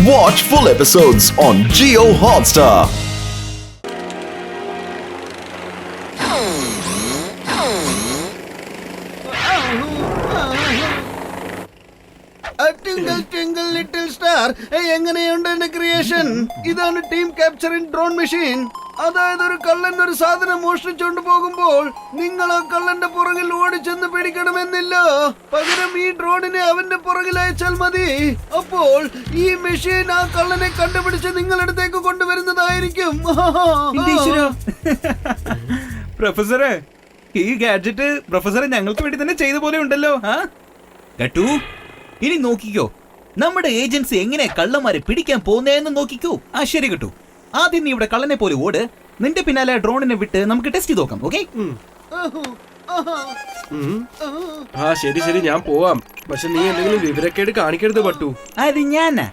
Watch full episodes on Jio Hotstar. Twinkle twinkle little star. എങ്ങനെയുണ്ട് എന്റെ creation? ഇതാണ് team capturing drone machine. അതായത് ഒരു കള്ളൻ ഒരു സാധനം മോഷ്ടിച്ചുകൊണ്ട് പോകുമ്പോൾ നിങ്ങൾ ആ കള്ളന്റെ പുറകിൽ ഓടിച്ചെന്ന് പിടിക്കണമെന്നില്ല. പകരം ഈ ഡ്രോണിനെ അവന്റെ പുറകിൽ അയച്ചാൽ മതി. അപ്പോൾ ഈ മെഷീൻ ആ കള്ളനെ കണ്ടുപിടിച്ച് നിങ്ങളടുത്തേക്ക് കൊണ്ടുവരുന്നതായിരിക്കും. പ്രൊഫസറെ, ഈ ഗാഡ്ജറ്റ് പ്രൊഫസറെ ഞങ്ങൾക്ക് വേണ്ടി തന്നെ ചെയ്ത പോലെ ഉണ്ടല്ലോ. കേട്ടു, ഇനി നോക്കിക്കോ നമ്മുടെ ഏജൻസി എങ്ങനെ കള്ളന്മാരെ പിടിക്കാൻ പോന്നേന്ന് നോക്കിക്കോ. ശരി കേട്ടു, ആദ്യം നീ ഇവിടെ കള്ളനെ പോലെ ഓട്, നിന്റെ പിന്നാലെ ഡ്രോണിനെ വിട്ട് നമുക്ക് ടെസ്റ്റ് ചെയ്ത് നോക്കാം. ഓക്കെ? ശരി ശരി, ഞാൻ പോവാം. പക്ഷെ നീ എന്തെങ്കിലും വിവരക്കേട് കാണിക്കരുത് പട്ടു. അത് ഞാനാ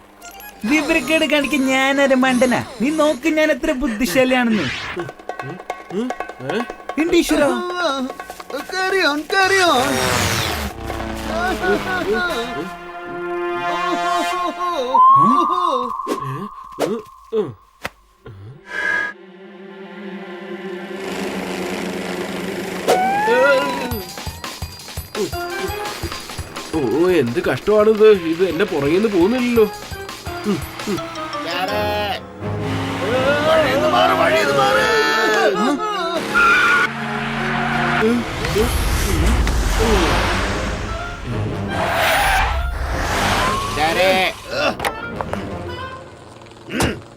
വിവരക്കേട് കാണിക്കാൻ? ഞാനൊരു മണ്ടനാ? നീ നോക്ക് ഞാൻ എത്ര ബുദ്ധിശാലിയാണെന്ന്. Carry on, carry on. ഓ, എന്ത് കഷ്ടമാണിത്. ഇത് എന്റെ പുറകിൽ നിന്ന് പോകുന്നില്ലല്ലോ.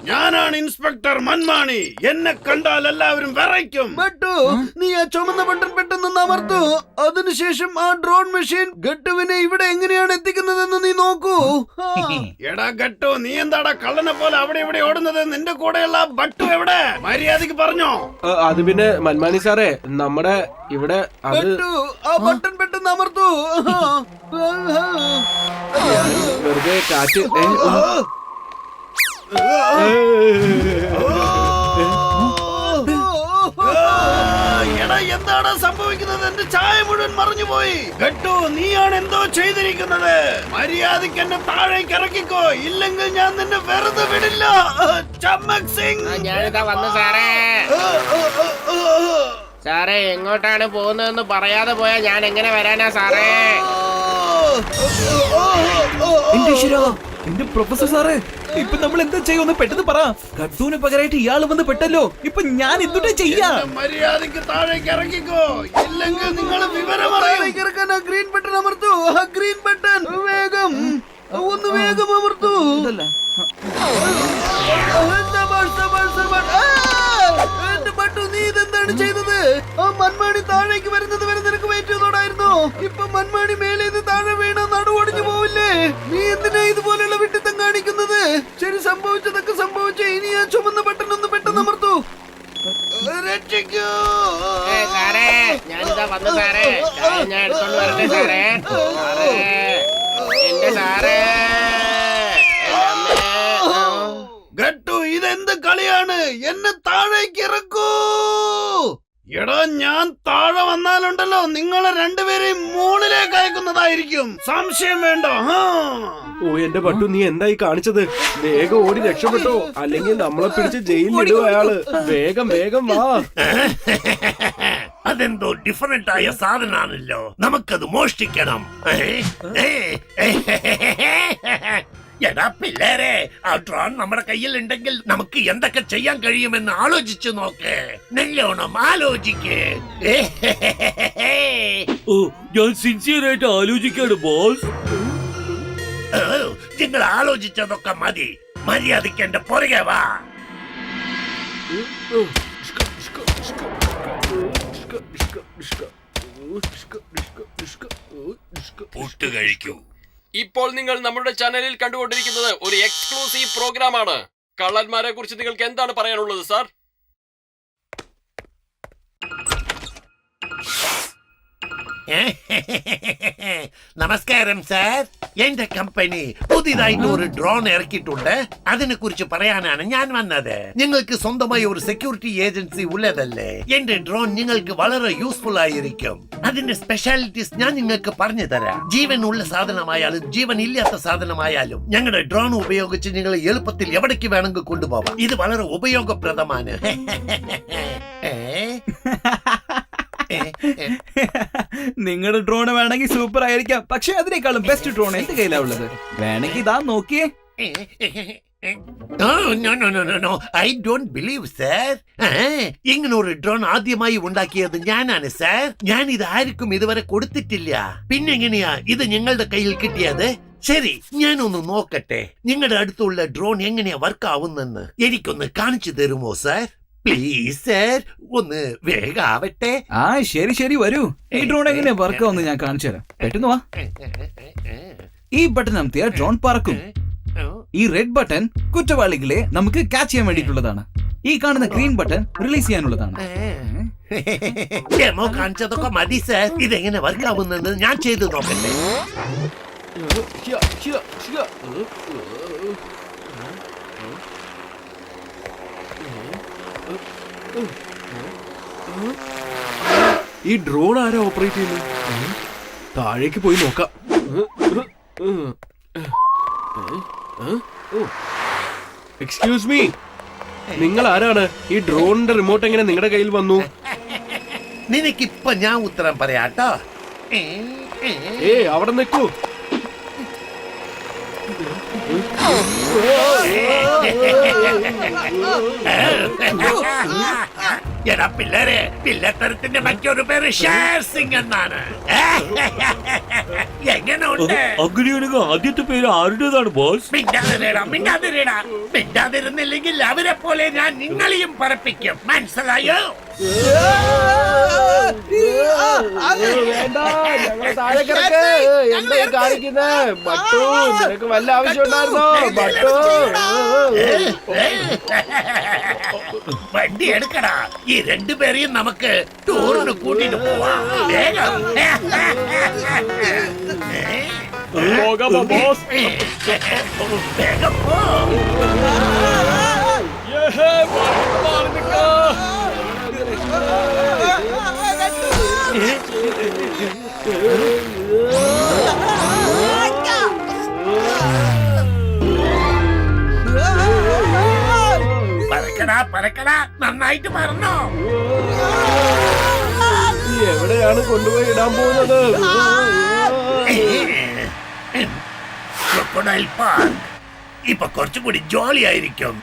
ഞാനാണ് ഇൻസ്പെക്ടർ മൻമാണി. എന്നെ കണ്ടാൽ എല്ലാവരും വിറയ്ക്കും. ബട്ടു, നീ ആ ചുമന്ന ബട്ടൺ പെട്ടെന്ന് അമർത്തു. അതിനുശേഷം ആ ഡ്രോൺ മെഷീൻ ഗട്ടുവിനെ ഇവിടെ എങ്ങനെയാണ് എത്തിക്കുന്നതെന്ന് നീ നോക്കൂ. എടാ ഗട്ടു, നീ എന്താടാ കള്ളനെ പോലെ അവിടെ ഇവിടെ ഓടുന്നത്? നിന്റെ കൂടെയുള്ള ബട്ടു എവിടെ? മര്യാദക്ക് പറഞ്ഞോ. അത് പിന്നെ മൻമാണി സാറേ, നമ്മുടെ ഇവിടെ ആ ബട്ടൺ പെട്ടെന്ന് അമർത്തു. വെറുതെ കാറ്റ്. എന്താണ് സംഭവിക്കുന്നത്? എന്റെ ചായ മുഴുവൻ മറിഞ്ഞു പോയി. ഗട്ടു, നീയാണ് എന്തോ ചെയ്തിരിക്കുന്നത്. മര്യാദയ്ക്ക് എന്നെ താഴേക്ക് ഇറക്കിക്കോ, ഇല്ലെങ്കിൽ ഞാൻ നിന്നെ വെറുതെ വിടില്ല. ചമ്മക് സിംഗ്, ഞാനിതാ വന്നു സാറേ. സാറേ, എങ്ങോട്ടാണ് പോകുന്നതെന്ന് പറയാതെ പോയാ ഞാൻ എങ്ങനെ വരാനാ സാറേ? എന്റെ പ്രൊഫസർ സാറേ, ഇപ്പൊ നമ്മൾ എന്താ ചെയ്യുമെന്ന് പെട്ടെന്ന് പറ. ഗട്ടുവിന് പകരമായിട്ട് ഇയാള് വന്ന് പെട്ടല്ലോ. ഇപ്പൊ ഞാൻ എന്തുട്ടാ ചെയ്യാ? മര്യാദയ്ക്ക് താഴേക്ക് ഇറക്കിക്കോ, ഇല്ലെങ്കിൽ നിങ്ങൾ വിവരം അറിയിക്കാൻ ഗ്രീൻ ബട്ടൺ അമർത്തു. ഗ്രീൻ ബട്ടൺ വേഗം, ഒന്ന് വേഗം അമർത്തു. നീ ഇതെന്താണ് ചെയ്തത്? ആ മന്മാണി താഴേക്ക് വരുന്നത് വരെ നിനക്ക് വെയിറ്റ് ചെയ്തോടായിരുന്നോ? ഇപ്പൊ മന്മാണി മേലെ താഴെ വീണ നടുവൊടിഞ്ഞു പോവില്ലേ? നീ എന്തിനാ ഇതുപോലെയുള്ള വിട്ടിത്തം കാണിക്കുന്നത്? ശരി, സംഭവിച്ചതൊക്കെ സംഭവിച്ചു. ഇനി ആ ചുമന്ന ബട്ടൺ ഒന്ന് പെട്ടെന്ന് അമർത്തു. രക്ഷിക്കൂ സാറേ, ഞാനിതാ വന്നു സാറേ. ഞാൻ എടുത്തോണ്ട് വരട്ടെ സാറേ? എന്റെ സാറേ, ഗട്ടു, ഇതെന്ത് കളിയാണ്? എന്നെ താഴേക്ക് ഇറക്കൂ. എടാ, ഞാൻ താഴെ വന്നാലുണ്ടല്ലോ നിങ്ങളെ രണ്ടുപേരെയും മുകളിലേക്ക് അയക്കുന്നതായിരിക്കും. സംശയം വേണ്ട. ഓ, എന്റെ പട്ടു, നീ എന്തായി കാണിച്ചത്? വേഗം ഓടി രക്ഷപ്പെട്ടോ, അല്ലെങ്കിൽ നമ്മളെ പിടിച്ച് ജയിലിലിടുക അയാള്. വേഗം വേഗം വാ. അതെന്തോ ഡിഫറന്റ് ആയ സാധനാണല്ലോ, നമുക്കത് മോഷ്ടിക്കണം. എടാ പിള്ളേരെ, ആ ഡ്രോൺ നമ്മുടെ കയ്യിൽ ഉണ്ടെങ്കിൽ നമുക്ക് എന്തൊക്കെ ചെയ്യാൻ കഴിയുമെന്ന് ആലോചിച്ചു നോക്ക്. നല്ലോണം ആലോചിക്കേ. ഓ, ഞാൻ സിൻസിയർ ആയിട്ട് ആലോചിക്കാണ് ബോസ്. നിങ്ങൾ ആലോചിച്ചതൊക്കെ മതി. മര്യാദയ്ക്ക് എന്റെ പുറകെ വാ. പുട്ട് കഴിക്കൂ. ഇപ്പോൾ നിങ്ങൾ നമ്മുടെ ചാനലിൽ കണ്ടുകൊണ്ടിരിക്കുന്നത് ഒരു എക്സ്ക്ലൂസീവ് പ്രോഗ്രാമാണ്. കള്ളന്മാരെ കുറിച്ച് നിങ്ങൾക്ക് എന്താണ് പറയാനുള്ളത് സാർ? നമസ്കാരം സാർ. എന്റെ കമ്പനി പുതിയതായിട്ട് ഒരു ഡ്രോൺ ഇറക്കിയിട്ടുണ്ട്. അതിനെ കുറിച്ച് പറയാനാണ് ഞാൻ വന്നത്. നിങ്ങൾക്ക് സ്വന്തമായി ഒരു സെക്യൂരിറ്റി ഏജൻസി ഉള്ളതല്ലേ? എന്റെ ഡ്രോൺ നിങ്ങൾക്ക് വളരെ യൂസ്ഫുൾ ആയിരിക്കും. അതിന്റെ സ്പെഷ്യാലിറ്റീസ് ഞാൻ നിങ്ങൾക്ക് പറഞ്ഞു തരാം. ജീവനുള്ള സാധനമായാലും ജീവൻ ഇല്ലാത്ത സാധനമായാലും ഞങ്ങളുടെ ഡ്രോൺ ഉപയോഗിച്ച് നിങ്ങൾ എളുപ്പത്തിൽ എവിടേക്ക് വേണമെങ്കിൽ കൊണ്ടുപോകാം. ഇത് വളരെ ഉപയോഗപ്രദമാണ്. നിങ്ങളുടെ ഡ്രോൺ വേണമെങ്കിൽ സൂപ്പർ ആയിരിക്കാം, പക്ഷെ അതിനേക്കാളും ബെസ്റ്റ് ഡ്രോൺ എന്റെ കയ്യിലാ ഉള്ളത്. വേണമെങ്കിൽ ഇതാ നോക്കിയേ. I don't believe sir. ഇങ്ങനെ ഒരു ഡ്രോൺ ആദ്യമായി ഉണ്ടാക്കിയത് ഞാനാണ് സാർ. ഞാൻ ഇത് ആർക്കും ഇതുവരെ കൊടുത്തിട്ടില്ല. പിന്നെങ്ങനെയാ ഇത് നിങ്ങളുടെ കയ്യിൽ കിട്ടിയത്? ശരി, ഞാനൊന്ന് നോക്കട്ടെ നിങ്ങളുടെ അടുത്തുള്ള ഡ്രോൺ എങ്ങനെയാ വർക്ക് ആവുന്നെന്ന്. എനിക്കൊന്ന് കാണിച്ചു തരുമോ സാർ? പ്ലീസ് സാർ, ഒന്ന് വേഗാവട്ടെ. ആ ശരി ശരി, വരൂ. ഈ ഡ്രോൺ എങ്ങനെയാ വർക്ക് ആവുന്ന ഞാൻ കാണിച്ചു തരാം. പെട്ടെന്ന് വാ. ഈ ബട്ടൺ അമർത്തിയാൽ ഡ്രോൺ പറക്കും. ഈ റെഡ് ബട്ടൺ കുറ്റവാളികളെ നമുക്ക് ക്യാച്ച് ചെയ്യാൻ വേണ്ടിയിട്ടുള്ളതാണ്. ഈ കാണുന്ന ഗ്രീൻ ബട്ടൺ റിലീസ് ചെയ്യാനുള്ളതാണ്. ഡെമോ കാണിച്ചതൊക്കെ മതി സാർ. ഇതെങ്ങനെ വർക്ക് ആവുന്നത് ഞാൻ ചെയ്തു നോക്കട്ടെ. ഈ ഡ്രോൺ ആരാ ഓപ്പറേറ്റ് ചെയ്യുന്നത്? താഴേക്ക് പോയി നോക്കാം. എക്സ്ക്യൂസ് മീ, നിങ്ങൾ ആരാണ്? ഈ ഡ്രോണിന്റെ റിമോട്ട് എങ്ങനെ നിങ്ങളുടെ കയ്യിൽ വന്നു? നിനക്കിപ്പൊ ഞാൻ ഉത്തരം പറയാട്ടോ. അവിടെ നിൽക്കൂ. എടാ പിള്ളേരെ, പിള്ളത്തരത്തിന്റെ മറ്റൊരു പേര് ഷേർ സിംഗ് എന്നാണ്. എങ്ങനെയുണ്ട്? അങ്ങനെയാണെങ്കിൽ ആദ്യത്തെ പേര് ആരുടേതാണ് ബോസ്? മിണ്ടാതിരുന്നില്ലെങ്കിൽ അവരെ പോലെ ഞാൻ നിങ്ങളെയും പറപ്പിക്കും. മനസ്സിലായോ? എന്താ കാണിക്കുന്നത്? ബട്ടു, നിനക്ക് വല്ല ആവശ്യം ഉണ്ടായിരുന്നോ? ബട്ടു, വണ്ടി എടുക്കടാ. ഈ രണ്ടുപേരെയും നമുക്ക് ടൂറിന് കൂട്ടിട്ട് പോവാം. വേഗം. ബോസ്. വേഗം പോ. പറക്കടാ, നന്നായിട്ട് പറഞ്ഞോ. എവിടെയാണ് കൊണ്ടുപോയി ഇടാൻ പോകുന്നത്? Crocodile park. ഇപ്പൊ കുറച്ചുകൂടി ജോളി ആയിരിക്കും.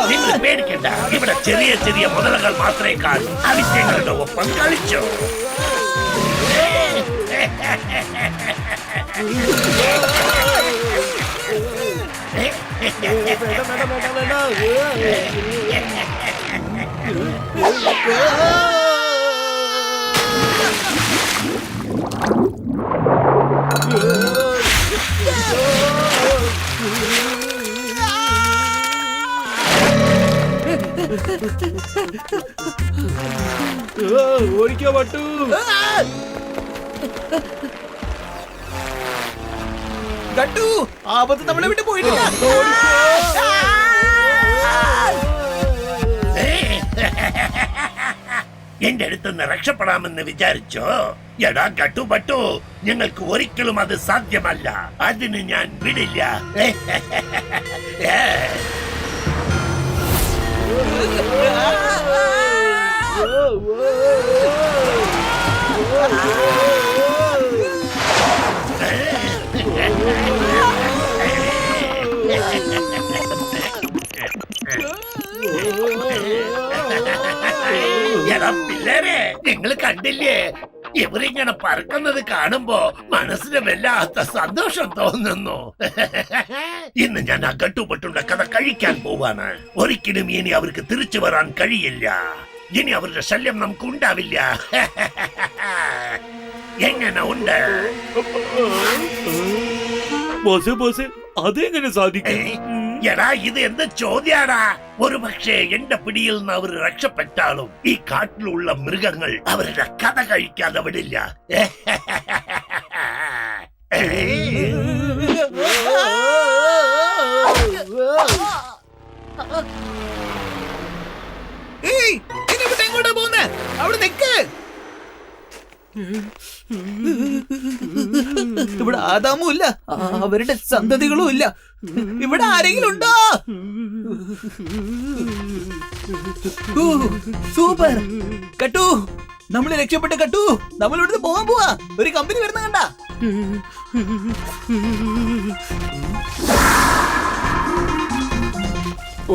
നിങ്ങൾ പേടിക്കണ്ട. ഇവിടെ ചെറിയ ചെറിയ മുതലകൾ മാത്രമേ കാണൂ. ആവശ്യങ്ങളുടെ ഒപ്പം കളിച്ചോ. ഓടിക്കോ പട്ടു. ഗട്ടു, ആപത്ത് നമ്മളെ വിട്ട് പോയിട്ടില്ല. എന്റെ അടുത്തുനിന്ന് രക്ഷപ്പെടാമെന്ന് വിചാരിച്ചോ? എടാ ഗട്ടു പട്ടു, ഞങ്ങൾക്ക് ഒരിക്കലും അത് സാധ്യമല്ല. അതിന് ഞാൻ വിടില്ല. എടാ പിള്ളേരെ, നിങ്ങൾ കണ്ടില്ലേ ഇവരിങ്ങനെ പറക്കുന്നത് കാണുമ്പോ മനസ്സിന് വല്ലാത്ത സന്തോഷം തോന്നുന്നു. ഇന്ന് ഞാൻ ആ ഗട്ടുപൊട്ടുള്ള കഥ കഴിക്കാൻ പോവാണ്. ഒരിക്കലും ഇനി അവർക്ക് തിരിച്ചു വരാൻ കഴിയില്ല. ഇനി അവരുടെ ശല്യം നമുക്ക് ഉണ്ടാവില്ല. എങ്ങനെ ഉണ്ട്? ബോസേ അതെങ്ങനെ സാധിക്കും? എടാ, ഇത് എന്ത് ചോദ്യാടാ? ഒരു പക്ഷേ എന്റെ പിടിയിൽ നിന്ന് അവർ രക്ഷപ്പെട്ടാലും ഈ കാട്ടിലുള്ള മൃഗങ്ങൾ അവരുടെ കഥ കഴിക്കാതെ വിടില്ല. ഏയ്, ഇനി ഇവിടെ എങ്ങോട്ടാ പോകുന്നെ? അവിടെ നിക്ക്. ഇവിടെ ആദാമും ഇല്ല, അവരുടെ സന്തതികളും ഇല്ല. ഇവിടെ ആരെങ്കിലും ഉണ്ടോ? സൂപ്പർ കട്ടു, നമ്മൾ രക്ഷപ്പെട്ട കട്ടു. നമ്മൾ ഇവിടുന്ന് പോവാൻ പോവാ. ഒരു കമ്പനി വരുന്ന കണ്ട.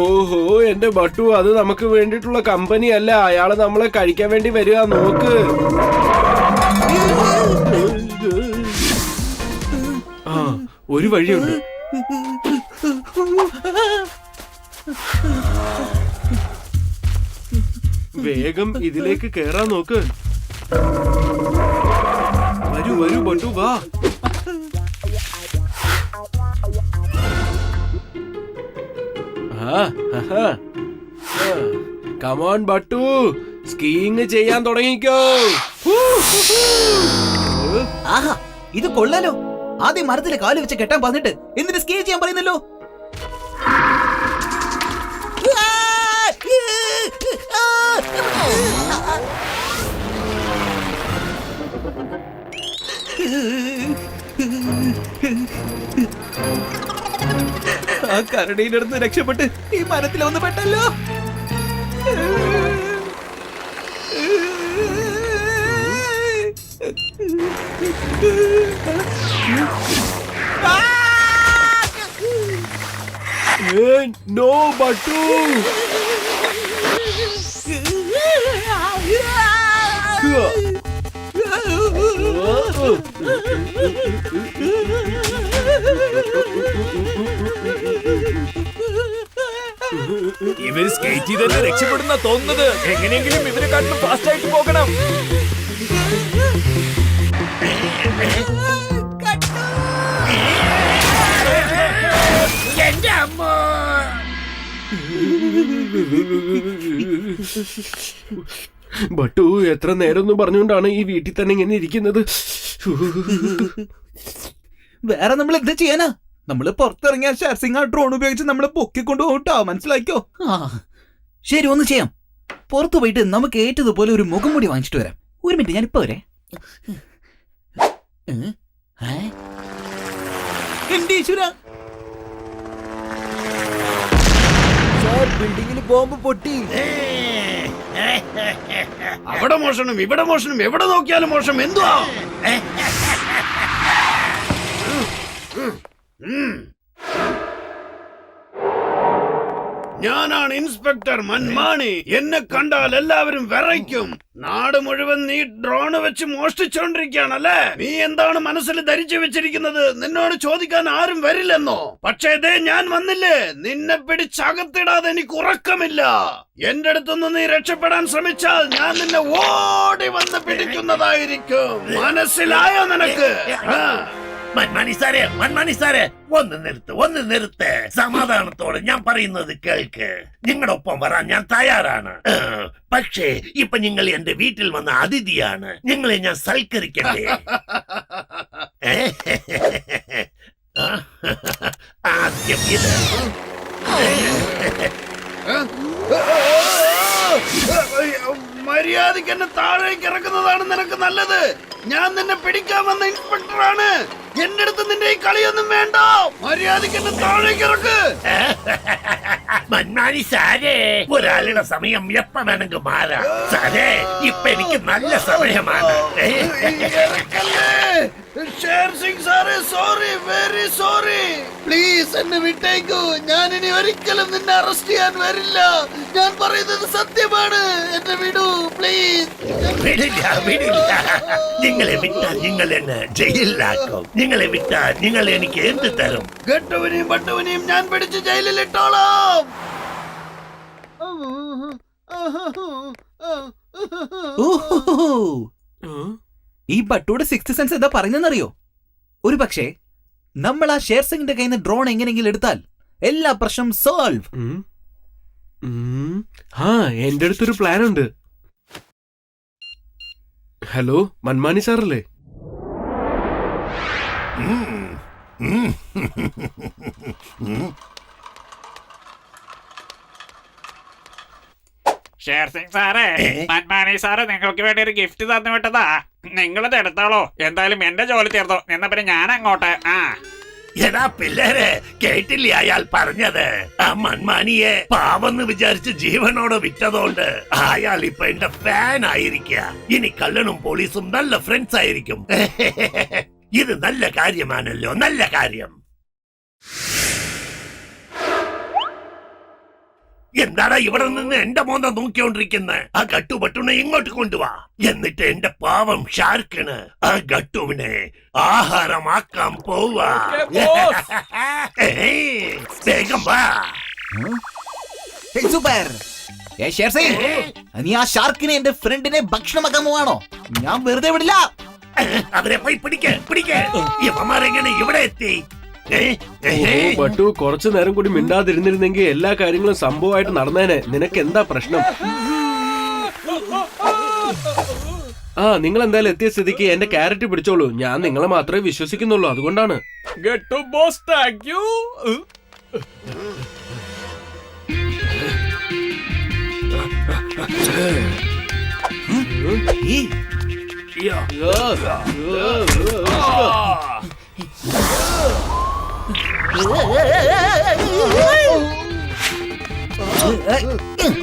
ഓഹോ, എന്റെ ബട്ടു, അത് നമുക്ക് വേണ്ടിയിട്ടുള്ള കമ്പനി അല്ല. അയാള് നമ്മളെ കഴിക്കാൻ വേണ്ടി വരിക. നോക്ക്. ആ, ഒരു വഴിയുണ്ട്. വേഗം ഇതിലേക്ക് കേറാൻ നോക്ക്. വരൂ വരൂ ബട്ടു, വാ. കമോൺ ബട്ടു, സ്കീയിങ് ചെയ്യാൻ തുടങ്ങിക്കോ. ആഹാ, ഇത് കൊള്ളാലോ. ആദ്യം മരത്തിലെ കാല് വെച്ച് കെട്ടാൻ പറഞ്ഞിട്ട് എന്നിട്ട് സ്കീ ചെയ്യാൻ പറയുന്നല്ലോ. ആ കരടിയുടെ അടുത്ത് രക്ഷപ്പെട്ട് ഈ മരത്തിൽ ഒന്ന് പെട്ടല്ലോ. നോ ബട്ടു. ഇവര് സ്കേറ്റ് ചെയ്ത് തന്നെ രക്ഷപ്പെടുന്ന തോന്നുന്നത്. എങ്ങനെയെങ്കിലും ഇവരെക്കാട്ടിലും ഫാസ്റ്റ് ആയിട്ട് പോകണം. എന്റെ അമ്മ, ബട്ടു, എത്ര നേരം എന്ന് പറഞ്ഞുകൊണ്ടാണ് ഈ വീട്ടിൽ തന്നെ ഇങ്ങനെ ഇരിക്കുന്നത്? വേറെ നമ്മൾ എന്താ ചെയ്യാനാ? നമ്മള് പുറത്തിറങ്ങിയ ഷെയർസിംഗ് ആ ഡ്രോൺ ഉപയോഗിച്ച് നമ്മളെ പൊക്കിക്കൊണ്ടു പോകട്ടോ. മനസ്സിലാക്കിയോ? ആ ശരി, ഒന്ന് ചെയ്യാം. പുറത്തു പോയിട്ട് നമുക്ക് ഏറ്റതുപോലെ ഒരു മുഖംമൂടി വാങ്ങിച്ചിട്ട് വരാം. ഒരു മിനിറ്റ്, ഞാനിപ്പോ വരെ. എന്റെ ഈശ്വരാ, ബിൽഡിംഗിൽ ബോംബ് പൊട്ടി. അവിടെ മോഷണം, ഇവിടെ മോഷണം, എവിടെ നോക്കിയാലും മോഷണം. എന്തുവാ? ഞാനാണ് ഇൻസ്പെക്ടർ മൻമാണി. എന്നെ കണ്ടാൽ എല്ലാവരും വിറയ്ക്കും. നാട് മുഴുവൻ നീ ഡ്രോൺ വെച്ച് മോഷ്ടിച്ചോണ്ടിരിക്കുകയാണല്ലേ? നീ എന്താണ് മനസ്സിൽ ധരിച്ചു വെച്ചിരിക്കുന്നത്? നിന്നോട് ചോദിക്കാൻ ആരും വരില്ലെന്നോ? പക്ഷേ ദേ, ഞാൻ വന്നില്ലേ? നിന്നെ പിടിച്ചകത്തിടാതെ എനിക്ക് ഉറക്കമില്ല. എന്റെ അടുത്തുനിന്ന് നീ രക്ഷപ്പെടാൻ ശ്രമിച്ചാൽ ഞാൻ നിന്നെ ഓടി വന്ന് പിടിക്കുന്നതായിരിക്കും. മനസ്സിലായോ നിനക്ക്? മന്മാനി സാറേ, ഒന്ന് നിർത്ത്. സമാധാനത്തോടെ ഞാൻ പറയുന്നത് കേൾക്ക്. നിങ്ങളുടെ ഒപ്പം വരാൻ ഞാൻ തയ്യാറാണ്. പക്ഷേ ഇപ്പൊ നിങ്ങൾ എന്റെ വീട്ടിൽ വന്ന അതിഥിയാണ്. നിങ്ങളെ ഞാൻ സൽക്കരിക്കണ്ടേ? ആദ്യം ഇത്. മര്യാദയ്ക്ക് എന്നെ താഴേക്ക് ഇറക്കുന്നതാണ് നിനക്ക് നല്ലത്. ഞാൻ നിന്നെ പിടിക്കാൻ വന്ന ഇൻസ്പെക്ടറാണ്. എന്റെ അടുത്ത് നിന്റെ ഈ കളിയൊന്നും വേണ്ട. മര്യാദയ്ക്ക് എന്നെ താഴേക്ക് ഇറക്ക്. മന്മാനി സാരേ, ഒരാളുടെ സമയം എപ്പ വേണമെങ്കിൽ മാറാം. സാരേ, ഇപ്പൊ എനിക്ക് നല്ല സമയമാണ്. ഷേർ സിംഗ് സാറേ, സോറി, വെരി സോറി. പ്ലീസ് എന്നെ വിട്ടേക്കൂ. ഞാൻ ഇനി ഒരിക്കലും നിന്നെ അറസ്റ്റ് ചെയ്യാൻ വരില്ല. ഞാൻ പറയുന്നത് സത്യമാണ്. എന്നെ വിടൂ പ്ലീസ്. വിടില്ല, വിടില്ല. നിങ്ങളെ വിട്ടാൽ നിങ്ങൾ എന്നെ ജയിലിലാക്കും. നിങ്ങളെ വിട്ടാൽ നിങ്ങൾ എനിക്ക് എന്ത് തരും? ഗട്ടുവിനെയും പട്ടുവിനെയും ഞാൻ പിടിച്ച് ജയിലിലിട്ടോളാം. ഓഹോ, ഈ ബട്ടൂടെ സിക്സ് സെൻസ് എന്താ പറയുന്നറിയോ? ഒരു പക്ഷേ നമ്മൾ ആ ഷേർ സിംഗിന്റെ കയ്യിൽ നിന്ന് ഡ്രോൺ എങ്ങനെയെങ്കിലും എടുത്താൽ എല്ലാ പ്രശ്നം സോൾവ്. ആ, എന്റെ അടുത്തൊരു പ്ലാൻ ഉണ്ട്. ഹലോ, മൻമാനി സാറല്ലേ? ഷേർ സിംഗ് സാറേ, മൻമാനി സാറ് നിങ്ങൾക്ക് വേണ്ടി ഒരു ഗിഫ്റ്റ് തന്നു വിട്ടതാ. നിങ്ങളത് എടുത്തോളൂ. എന്തായാലും എന്റെ ജോലി തീർന്നു. എന്നാ പിന്നെ ഞാൻ അങ്ങോട്ട്. എടാ പിള്ളേരെ, കേട്ടില്ലേ അയാൾ പറഞ്ഞത്? ആ മൺമാനിയെ പാവെന്ന് വിചാരിച്ച് ജീവനോട് വിറ്റതുകൊണ്ട് അയാൾ ഇപ്പൊ എന്റെ ഫാൻ ആയിരിക്കുക. ഇനി കള്ളനും പോലീസും നല്ല ഫ്രണ്ട്സ് ആയിരിക്കും. ഇത് നല്ല കാര്യമാണല്ലോ, നല്ല കാര്യം. എന്താടാ ഇവിടെ നിന്ന് എന്റെ മോന്ത നോക്കിക്കൊണ്ടിരിക്കുന്നത്? ആ ഗട്ടുപട്ടുനെ ഇങ്ങോട്ട് കൊണ്ടുവാ. എന്നിട്ട് എന്റെ പാവം ഷാർക്കിന് ആ ഗട്ടുവിനെ ആഹാരമാക്കാൻ പോവാ. വേഗം വാ. സൂപ്പർ. ഷേർ സിംഗ്, നീ ആ ഷാർക്കിനെ എന്റെ ഫ്രണ്ടിനെ ഭക്ഷണമാക്കാൻ പോവാണോ? ഞാൻ വെറുതെ വിടില്ല. അവരെ പോയി പിടിക്ക്. ഇവന്മാരെങ്ങനെ ഇവിടെ എത്തി? ബട്ടു, കുറച്ചു നേരം കൂടി മിണ്ടാതിരുന്നിരുന്നെങ്കിൽ എല്ലാ കാര്യങ്ങളും സംഭവമായിട്ട് നടന്നേനെ. നിനക്ക് എന്താ പ്രശ്നം? ആ, നിങ്ങൾ എന്തായാലും എത്തിയ സ്ഥിതിക്ക് എന്റെ ക്യാരറ്റ് പിടിച്ചോളൂ. ഞാൻ നിങ്ങളെ മാത്രമേ വിശ്വസിക്കുന്നുള്ളൂ, അതുകൊണ്ടാണ്. Get boss, thank you.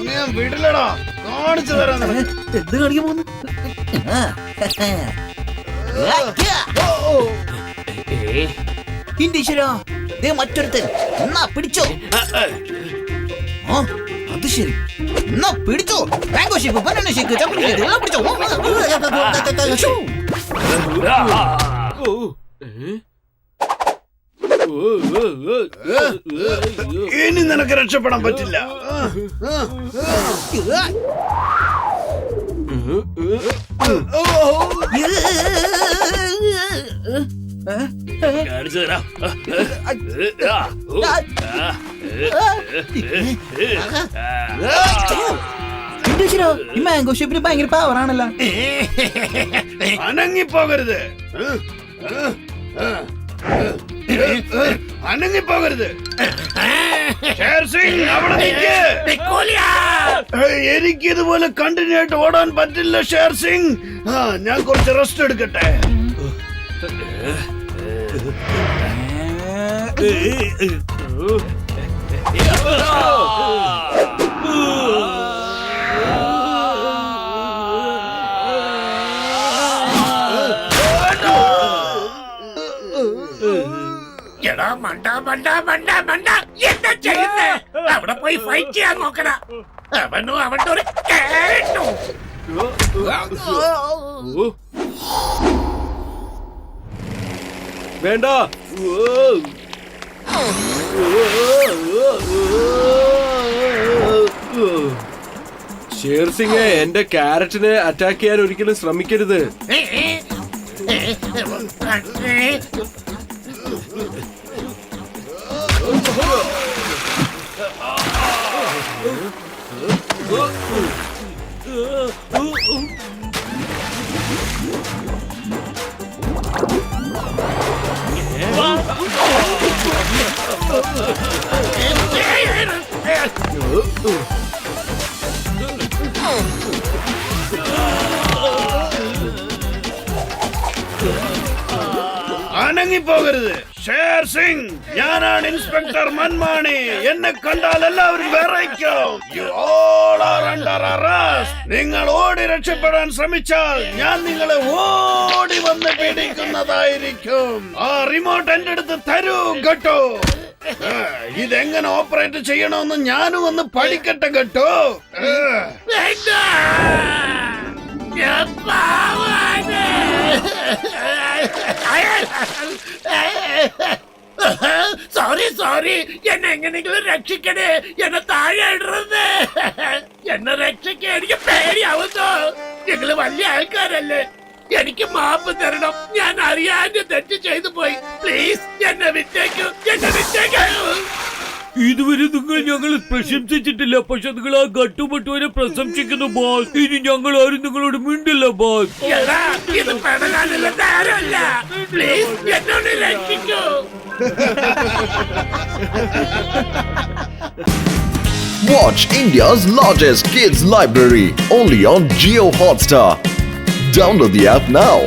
ഞാൻ വിടില്ലടാ. കാണിച്ചു തരാൻ എന്ത് കാണിക്കാൻ പോകുന്നു? മറ്റൊരുത്തൻ. എന്നാ പിടിച്ചോ. അത് ശരി, എന്നാ പിടിച്ചോ. Mango shake, banana shake, chocolate shake എല്ലാം പിടിച്ചോ. ഇനി നിനക്ക് രക്ഷപ്പെടാൻ പറ്റില്ല. കാണിച്ചു തരാം. ഈ മാംഗോ ഷേപ്പിന് ഭയങ്കര പവറാണല്ലോ. അനങ്ങിപ്പോകരുത്, അനങ്ങിപ്പോകരുത്. ഷേർ സിംഗ്, അവിടെ എനിക്കിതുപോലെ കണ്ടിന്യൂ ആയിട്ട് ഓടാൻ പറ്റില്ല ഷേർ സിംഗ്. ഞാൻ കുറച്ച് റെസ്റ്റ് എടുക്കട്ടെ. എടാ മണ്ട എന്താ ചെയ്യുന്നേ? അവിടെ പോയി ഫൈറ്റ് ചെയ്യാൻ നോക്കണ. അവനോ അവന്റെ ഒരു ക്യാരറ്റും. വേണ്ട. ഷേർ സിംഗ്, എന്റെ ക്യാരറ്റിനെ അറ്റാക്ക് ചെയ്യാൻ ഒരിക്കലും ശ്രമിക്കരുത്. അനങ്ങിപ്പോകരുത് ഷേർ സിംഗ്. ഞാനാണ് ഇൻസ്പെക്ടർ മൻമാണി. എന്നെ കണ്ടാൽ എല്ലാവരും വിറയ്ക്കും. You all are under arrest. നിങ്ങൾ ഓടി രക്ഷപ്പെടാൻ ശ്രമിച്ചാൽ ഞാൻ നിങ്ങളെ ഓടി വന്ന് പിടിക്കുന്നതായിരിക്കും. ആ റിമോട്ട് എന്റെ അടുത്ത് തരൂ കേട്ടോ. ഇതെങ്ങനെ ഓപ്പറേറ്റ് ചെയ്യണമെന്ന് ഞാനും ഒന്ന് പഠിക്കട്ടെ കേട്ടോ. വേണ്ട. ഞാൻ പാവാണ്. സോറി എന്നെ എങ്ങനെയെങ്കിലും രക്ഷിക്കണേ. എന്നെ താഴെ ഇടരുത്. എന്നെ രക്ഷിക്കാൻ എനിക്ക് പേടിയാവുന്നു. നിങ്ങള് വലിയ ആൾക്കാരല്ലേ, എനിക്ക് മാപ്പ് തരണം. ഞാൻ അറിയാതെ തെറ്റ് ചെയ്തു പോയി. പ്ലീസ് എന്നെ വിട്ടേക്കൂ. ഇതുവരെ നിങ്ങൾ ഞങ്ങൾ പ്രശംസിച്ചിട്ടില്ല, പക്ഷെ നിങ്ങൾ ആ ഗട്ടുപട്ടുവിനെ പ്രശംസിക്കുന്നു ബോസ്. ഇനി ഞങ്ങൾ ആരും നിങ്ങളോട് മിണ്ടില്ല ബോസ്. ഇത് പെടലാനുള്ള നേരമല്ല. പ്ലീസ് എന്നോട് രക്ഷിക്കൂ. Watch India's largest kids library only on Geo Hotstar. Download the app now.